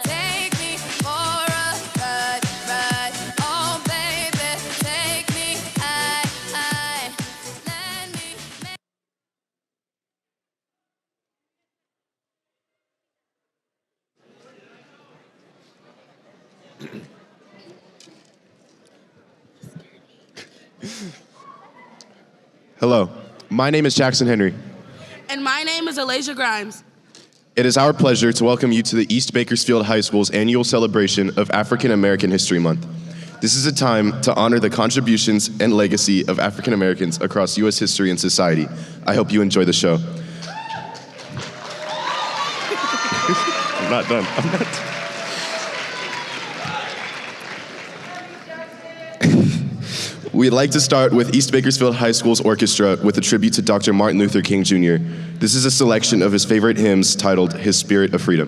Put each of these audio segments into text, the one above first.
Take me for a ride, ride. Oh, baby, take me high. Let me make. Hello, my name is Jackson Henry. And my name is Alasia Grimes. It is our pleasure to welcome you to the East Bakersfield High School's annual celebration of African American History Month. This is a time to honor the contributions and legacy of African Americans across U.S. history and society. I hope you enjoy the show. I'm not done. We'd like to start with East Bakersfield High School's orchestra with a tribute to Dr. Martin Luther King Jr. This is a selection of his favorite hymns titled His Spirit of Freedom.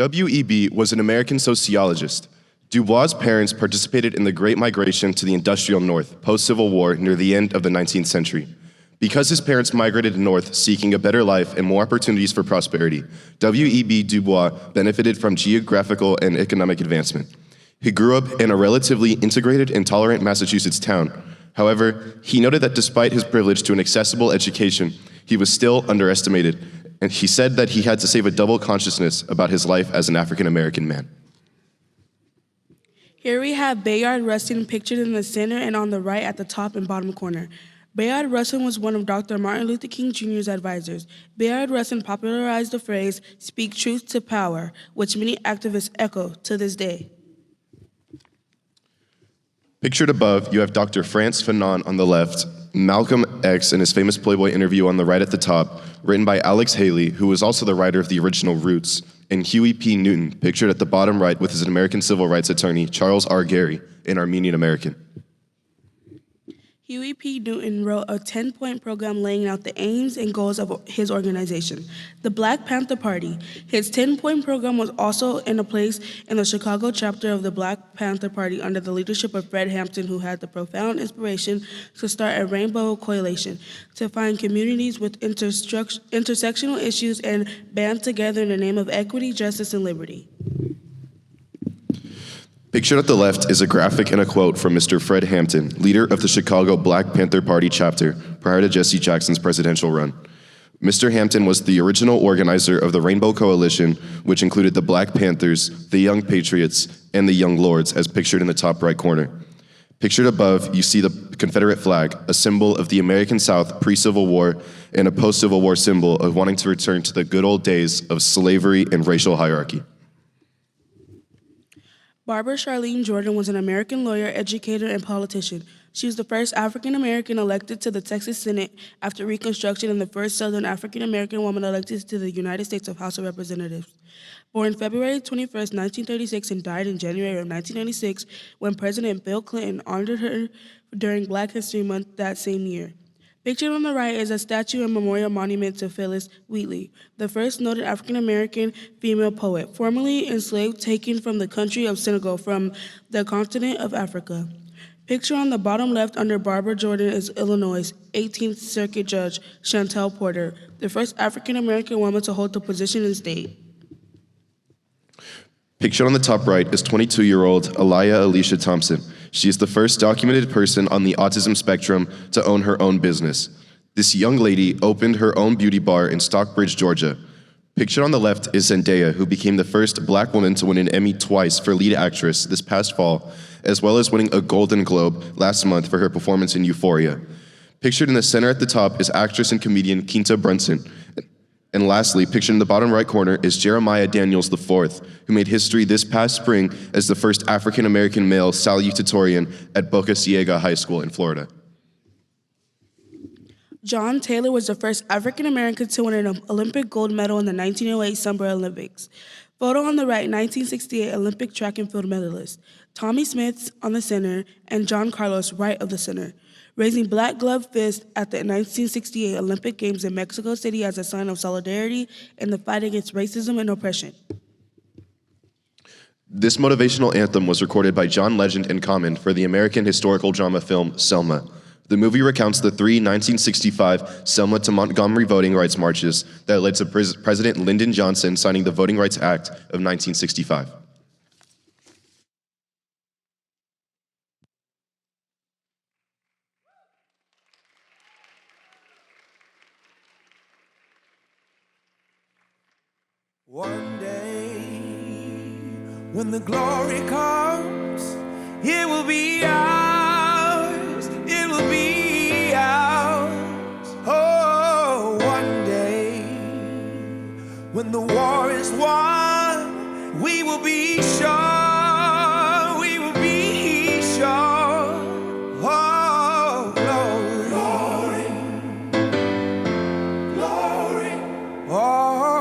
W.E.B. was an American sociologist. Dubois' parents participated in the Great Migration to the Industrial North, post-Civil War, near the end of the 19th century. Because his parents migrated north seeking a better life and more opportunities for prosperity, W.E.B. Dubois benefited from geographical and economic advancement. He grew up in a relatively integrated and tolerant Massachusetts town. However, he noted that despite his privilege to an accessible education, he was still underestimated, and he said that he had to save a double consciousness about his life as an African-American man. Here we have Bayard Rustin pictured in the center and on the right at the top and bottom corner. Bayard Rustin was one of Dr. Martin Luther King Jr.'s advisors. Bayard Rustin popularized the phrase, "Speak truth to power," which many activists echo to this day. Pictured above, you have Dr. Frantz Fanon on the left, Malcolm X in his famous Playboy interview on the right at the top, written by Alex Haley, who was also the writer of the original Roots, and Huey P. Newton, pictured at the bottom right with his American civil rights attorney, Charles R. Gary, an Armenian American. Huey P. Newton wrote a 10-point program laying out the aims and goals of his organization, the Black Panther Party. His 10-point program was also in place in the Chicago chapter of the Black Panther Party under the leadership of Fred Hampton, who had the profound inspiration to start a Rainbow Coalition to find communities with intersectional issues and band together in the name of equity, justice, and liberty. Pictured at the left is a graphic and a quote from Mr. Fred Hampton, leader of the Chicago Black Panther Party chapter prior to Jesse Jackson's presidential run. Mr. Hampton was the original organizer of the Rainbow Coalition, which included the Black Panthers, the Young Patriots, and the Young Lords, as pictured in the top right corner. Pictured above, you see the Confederate flag, a symbol of the American South pre-Civil War and a post-Civil War symbol of wanting to return to the good old days of slavery and racial hierarchy. Barbara Charlene Jordan was an American lawyer, educator, and politician. She was the first African-American elected to the Texas Senate after Reconstruction and the first Southern African-American woman elected to the United States House of Representatives. Born February 21, 1936, and died in January of 1996 when President Bill Clinton honored her during Black History Month that same year. Pictured on the right is a statue and memorial monument to Phyllis Wheatley, the first noted African-American female poet, formerly enslaved, taken from the country of Senegal from the continent of Africa. Picture on the bottom left under Barbara Jordan is Illinois' 18th Circuit Judge Chantel Porter, the first African-American woman to hold the position in the state. Pictured on the top right is 22-year-old Aliyah Alicia Thompson. She is the first documented person on the autism spectrum to own her own business. This young lady opened her own beauty bar in Stockbridge, Georgia. Pictured on the left is Zendaya, who became the first Black woman to win an Emmy twice for lead actress this past fall, as well as winning a Golden Globe last month for her performance in Euphoria. Pictured in the center at the top is actress and comedian Quinta Brunson. And lastly, pictured in the bottom right corner is Jeremiah Daniels IV, who made history this past spring as the first African-American male salutatorian at Boca Ciega High School in Florida. John Taylor was the first African-American to win an Olympic gold medal in the 1908 Summer Olympics. Photo on the right, 1968 Olympic track and field medalist. Tommy Smith on the center and John Carlos right of the center, raising black gloved fist at the 1968 Olympic Games in Mexico City as a sign of solidarity in the fight against racism and oppression. This motivational anthem was recorded by John Legend and Common for the American historical drama film Selma. The movie recounts the three 1965 Selma to Montgomery voting rights marches that led to President Lyndon Johnson signing the Voting Rights Act of 1965. One day, when the glory comes, it will be ours, it will be ours. Oh, one day, when the war is won, we will be sure, we will be sure. Oh, glory, glory, glory. Oh.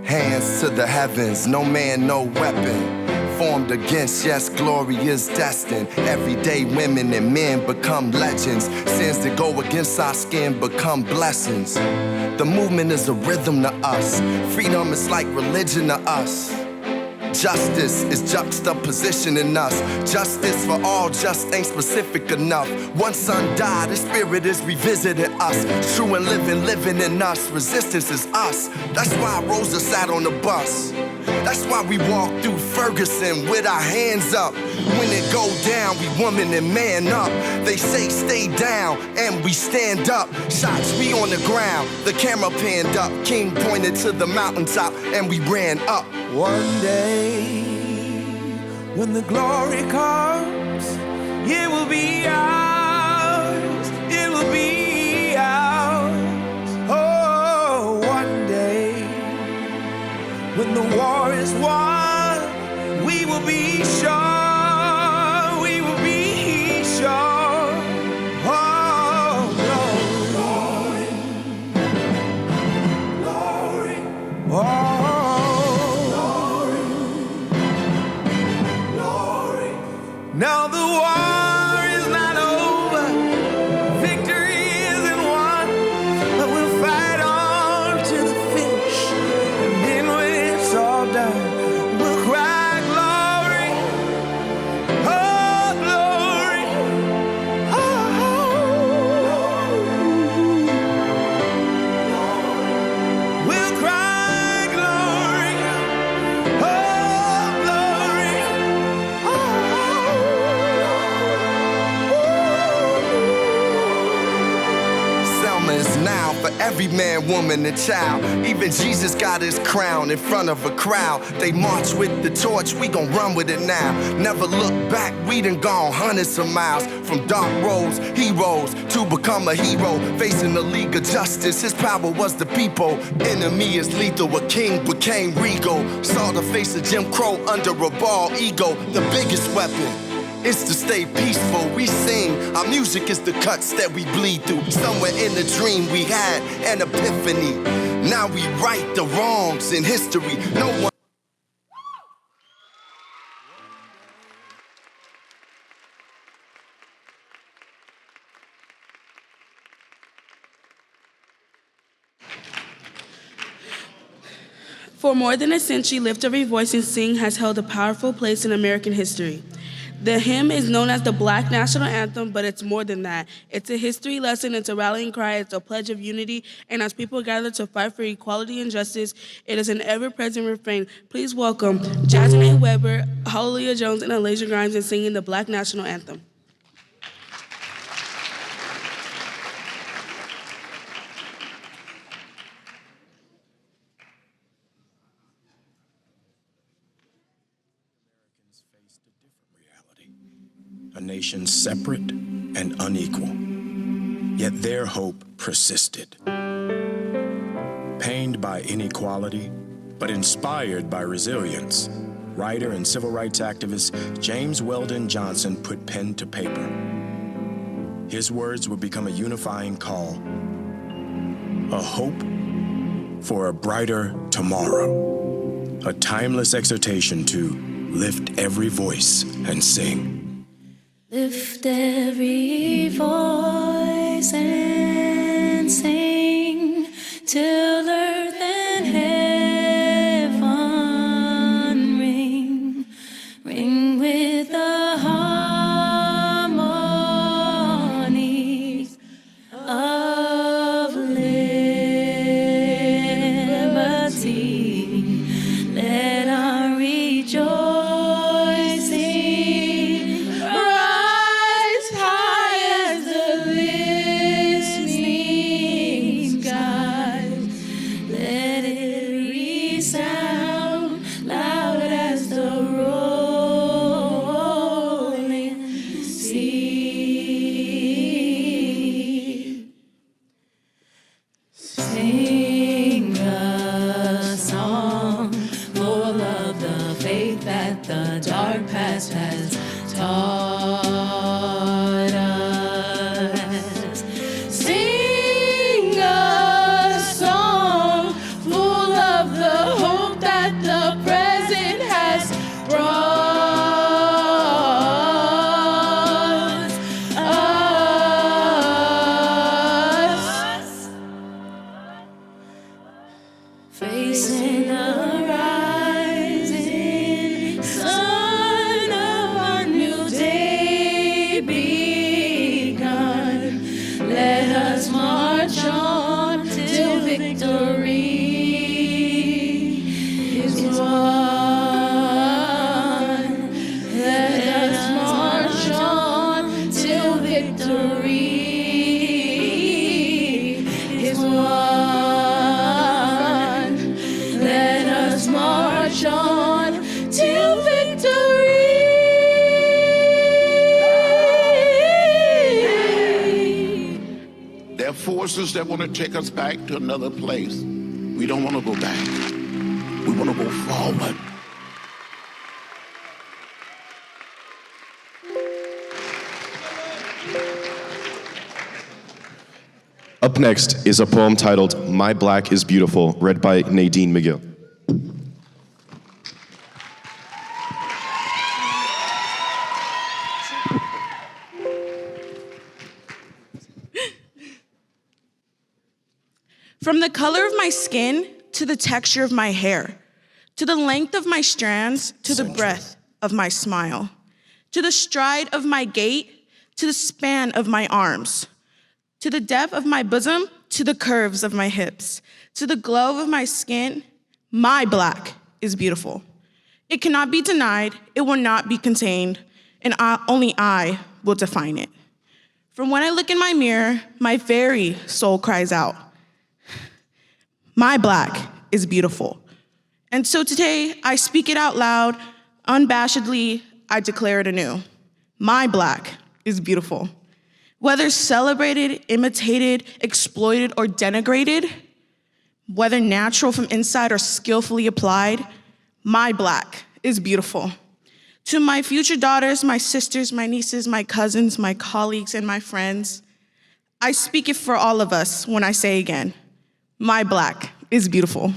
Hands to the heavens, no man, no weapon. formed against. Yes, glory is destined. Everyday women and men become legends. Sins that go against our skin become blessings. The movement is a rhythm to us. Freedom is like religion to us. Justice is juxtaposition in us. Justice for all just ain't specific enough. One son died, his spirit is revisiting us. True and living in us. Resistance is us. That's why Rosa sat on the bus. That's why we walk through Ferguson with our hands up. When it go down, we woman and man up. They say stay down, and we stand up. Shots, we on the ground, the camera panned up. King pointed to the mountaintop, and we ran up. One day, when the glory comes, it will be ours. It will be ours. Oh, one day, when the war is won, we will be sure. We will be sure. Oh, glory, glory, glory. Oh. Now the war is not over, victory isn't won, but we'll fight on to the finish, and then when it's all done, we'll cry glory, oh glory, oh, we'll cry glory, oh glory, oh. Is now for every man, woman, and child. Even Jesus got his crown in front of a crowd. They march with the torch, we gon' run with it now. Never look back, we done gone hundreds of miles. From dark roads, heroes, to become a hero. Facing the League of Justice, his power was the people. Enemy is lethal, a king became regal. Saw the face of Jim Crow under a bald ego. The biggest weapon is to stay peaceful. We sing, our music is the cuts that we bleed through. Somewhere in the dream we had an epiphany. Now we right the wrongs in history. No one. For more than a century, Lift Every Voice and Sing has held a powerful place in American history. The hymn is known as the Black National Anthem, but it's more than that. It's a history lesson, it's a rallying cry, it's a pledge of unity, and as people gather to fight for equality and justice, it is an ever-present refrain. Please welcome Jasmine Weber, Hallelujah Jones, and Alasia Grimes in singing the Black National Anthem. A nation separate and unequal, yet their hope persisted. Pained by inequality, but inspired by resilience, writer and civil rights activist James Weldon Johnson put pen to paper. His words would become a unifying call, a hope for a brighter tomorrow, a timeless exhortation to lift every voice and sing. Lift every voice and sing till earth and heaven ring, ring with the harmonies of liberty. Let our rejoicing taught us. Sing a song full of the hope that the present has brought. forces that want to take us back to another place. We don't want to go back. We want to go forward. Up next is a poem titled My Black is Beautiful, read by Nadine McGill. From the color of my skin to the texture of my hair, to the length of my strands, to the breadth of my smile, to the stride of my gait, to the span of my arms, to the depth of my bosom, to the curves of my hips, to the glow of my skin, my black is beautiful. It cannot be denied, it will not be contained, and only I will define it. From when I look in my mirror, my very soul cries out, my black is beautiful. And so today, I speak it out loud, unabashedly, I declare it anew. My black is beautiful. Whether celebrated, imitated, exploited, or denigrated, whether natural from inside or skillfully applied, my black is beautiful. To my future daughters, my sisters, my nieces, my cousins, my colleagues, and my friends, I speak it for all of us when I say again, my black is beautiful.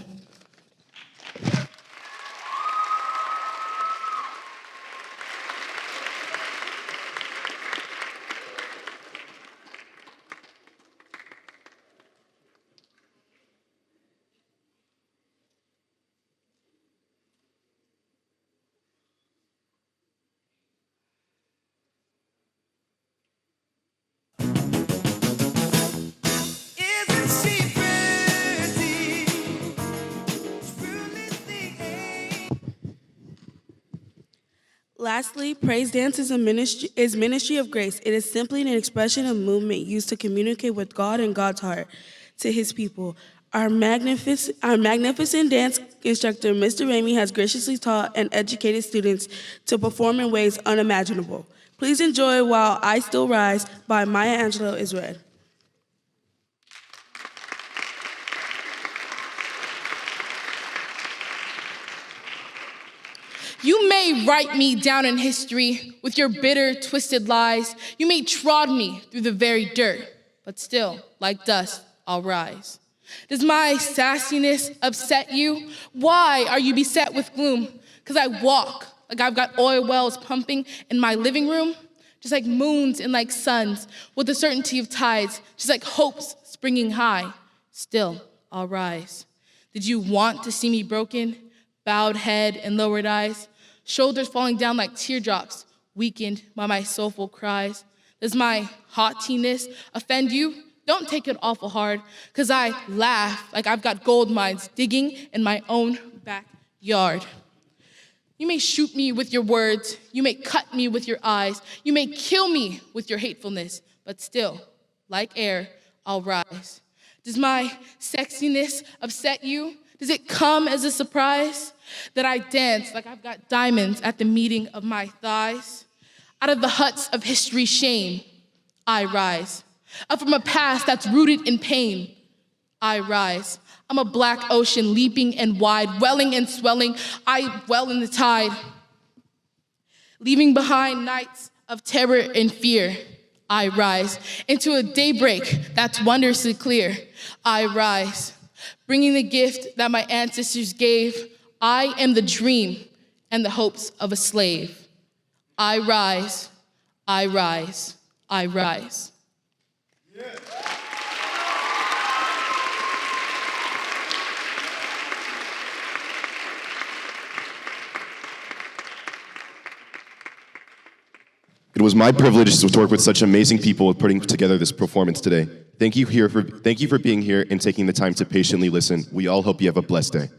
Lastly, praise dance is ministry of grace. It is simply an expression of movement used to communicate with God and God's heart to his people. Our magnificent dance instructor, Mr. Ramey, has graciously taught and educated students to perform in ways unimaginable. Please enjoy While I Still Rise by Maya Angelou is read. You may write me down in history with your bitter, twisted lies. You may trod me through the very dirt, but still, like dust, I'll rise. Does my sassiness upset you? Why are you beset with gloom? Because I walk like I've got oil wells pumping in my living room, just like moons and like suns, with the certainty of tides, just like hopes springing high. Still, I'll rise. Did you want to see me broken? Bowed head and lowered eyes, shoulders falling down like teardrops, weakened by my soulful cries. Does my haughtiness offend you? Don't take it awful hard, because I laugh like I've got gold mines digging in my own backyard. You may shoot me with your words, you may cut me with your eyes, you may kill me with your hatefulness, but still, like air, I'll rise. Does my sexiness upset you? Does it come as a surprise that I dance like I've got diamonds at the meeting of my thighs? Out of the huts of history's shame, I rise. Up from a past that's rooted in pain, I rise. I'm a black ocean leaping and wide, welling and swelling, I well in the tide. Leaving behind nights of terror and fear, I rise. Into a daybreak that's wondrously clear, I rise. Bringing the gift that my ancestors gave, I am the dream and the hopes of a slave. I rise, I rise, I rise. Yeah. It was my privilege to work with such amazing people putting together this performance today. Thank you for being here and taking the time to patiently listen. We all hope you have a blessed day.